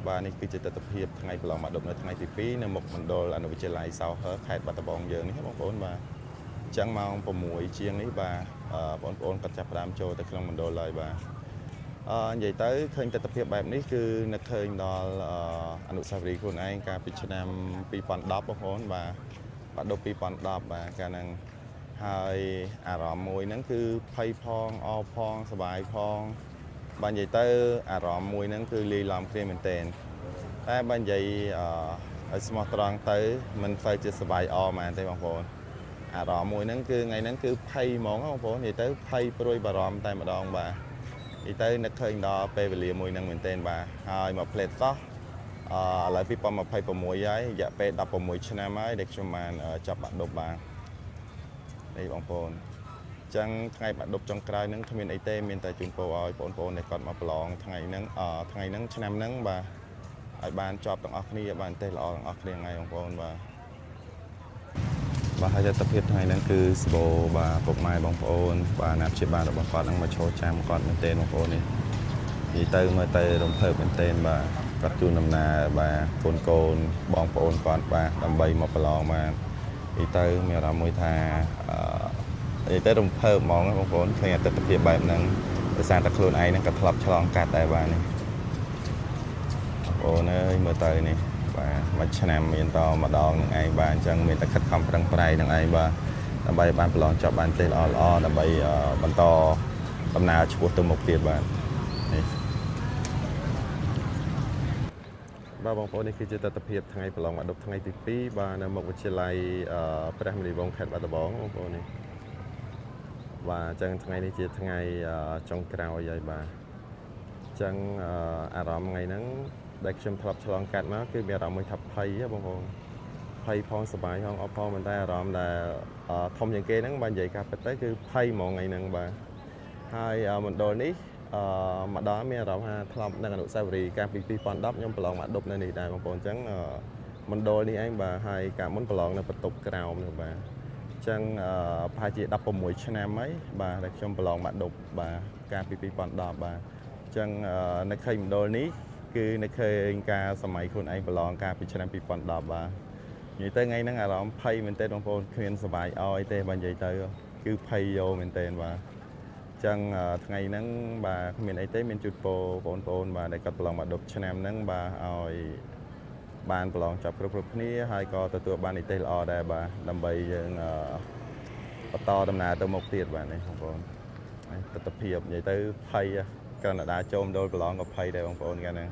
បាទនេះគឺជាទស្សនវិជ្ជាថ្ងៃប្រឡងមកដប់នៅថ្ងៃទី2នៅមុខមណ្ឌលអនុវិទ្យាល័យសោហឺខេត្តបាត់ដំបងយើងនេះបងប្អូនបាទអញ្ចឹងម៉ោង6ជាងនេះបាទបងប្អូនគាត់ចាប់ផ្ដើមចូលទៅក្នុងមណ្ឌលហើយបាទនិយាយទៅឃើញទស្សនវិជ្ជាបែបនេះគឺនឹកឃើញដល់អនុស្សាវរីយ៍ខ្លួនឯងកាលពីឆ្នាំ2010បងប្អូនបាទបាត់ដប់2010បាទកាលហ្នឹងហើយអារម្មណ៍មួយហ្នឹងគឺភ័យផងអរផងសប្បាយផងបាទនិយាយទៅអារម្មណ៍មួយហ្នឹងគឺលាយឡំគ្នាមែនទែនតែបើនិយាយឲ្យស្មោះត្រង់ទៅមិនសូវជាសប្បាយអរមែនទេបងប្អូនអារម្មណ៍មួយហ្នឹងគឺថ្ងៃហ្នឹងគឺភ័យហ្មងបងប្អូននិយាយទៅភ័យព្រួយបារម្ភតែម្ដងបាទនិយាយទៅនឹកឃើញដល់ពេលវេលាមួយហ្នឹងមែនទែនបាទហើយមកផ្លេតសោះឥឡូវ2026ហើយរយៈពេល16ឆ្នាំហើយដែលខ្ញុំបានចាប់បាក់ឌុបបាទនេះបងប្អូនចឹងថ្ងៃបាក់ឌុបចុងក្រោយហ្នឹងគ្មានអីទេមានតែជូនពរឲ្យបងប្អូនដែលគាត់មកប្រឡងថ្ងៃហ្នឹងឆ្នាំហ្នឹងបាទឲ្យបានជាប់ទាំងអស់គ្នាបានទេល្អទាំងអស់គ្នាថ្ងៃបងប្អូនបាទហើយទស្សនវិជ្ជាថ្ងៃហ្នឹងគឺសបោបាទពុកម៉ែបងប្អូនបាទណាត់ជាបានរបស់គាត់ហ្នឹងមកឈរចាំគាត់មែនទេបងប្អូននេះនិយាយទៅមើលទៅរំភើបមែនទេបាទគាត់ជូនដំណើរបាទកូនបងប្អូនគាត់បាទដើម្បីមកប្រឡងបាទនិយាយទៅមានអារម្មណ៍មួយថានិយាយទៅរំភើបហ្មងបងប្អូនឃើញទស្សនវិជ្ជាបែបហ្នឹងដោយសារតែខ្លួនឯងហ្នឹងក៏ធ្លាប់ឆ្លងកាត់ដែរបាទនេះបងប្អូនអើយមើលទៅនេះបាទមួយឆ្នាំមានតម្ដងនឹងឯងបាទអញ្ចឹងមានតែខិតខំប្រឹងប្រែងនឹងឯងបាទដើម្បីបានប្រឡងចប់បានទេល្អដើម្បីបន្តដំណើរឆ្ពោះទៅមុខទៀតបាទនេះបាទបងប្អូននេះគឺជាទស្សនវិជ្ជាថ្ងៃប្រឡងមកដប់ថ្ងៃទី2បាទនៅមុខវិទ្យាល័យព្រះមុនីវង្សខេត្តបាត់ដំបងបងប្អូននេះបាទអញ្ចឹងថ្ងៃនេះជាថ្ងៃចុងក្រោយហើយបាទអញ្ចឹងអារម្មណ៍ថ្ងៃហ្នឹងដែលខ្ញុំធ្លាប់ឆ្លងកាត់មកគឺមានអារម្មណ៍មួយថាភ័យបងប្អូនភ័យផងសប្បាយផងអត់ផងប៉ុន្តែអារម្មណ៍ដែលធំជាងគេហ្នឹងបើនិយាយការពិតទៅគឺភ័យហ្មងថ្ងៃហ្នឹងបាទហើយមណ្ឌលនេះមកដល់មានអារម្មណ៍ថាធ្លាប់នៅអនុស្សាវរីយ៍កាលពី2010ខ្ញុំប្រឡងមកដប់នៅនេះដែរបងប្អូនអញ្ចឹងមណ្ឌលនេះឯងបាទហើយកាលមុនប្រឡងនៅបន្ទប់ក្រោមនេះបាទអញ្ចឹងប្រហែលជា16ឆ្នាំហើយបាទដែលខ្ញុំប្រឡងមកដប់បាទកាលពី2010បាទអញ្ចឹងនៅឃើញមណ្ឌលនេះគឺនៅឃើញការសម័យខ្លួនឯងប្រឡងកាលពីឆ្នាំ2010បាទនិយាយទៅថ្ងៃហ្នឹងអារម្មណ៍ភ័យមែនទែនបងប្អូនគ្មានសុបាយអរអីទេបើនិយាយទៅគឺភ័យយោមែនទែនបាទអញ្ចឹងថ្ងៃហ្នឹងបាទគ្មានអីទេមានជូតពរបងប្អូនបាទដែលគាត់ប្រឡងមក10ឆ្នាំហ្នឹងបាទឲ្យបានប្រឡងចប់គ្រប់គ្នាហើយក៏ទទួលបាននីតិល្អដែរបាទដើម្បីយើងបន្តដំណើរទៅមុខទៀតបាទនេះបងប្អូនទស្សនវិជ្ជានិយាយទៅភ័យកាណាដាចូលមណ្ឌលប្រឡងក៏ភ័យដែរបងប្អូនកាលហ្នឹង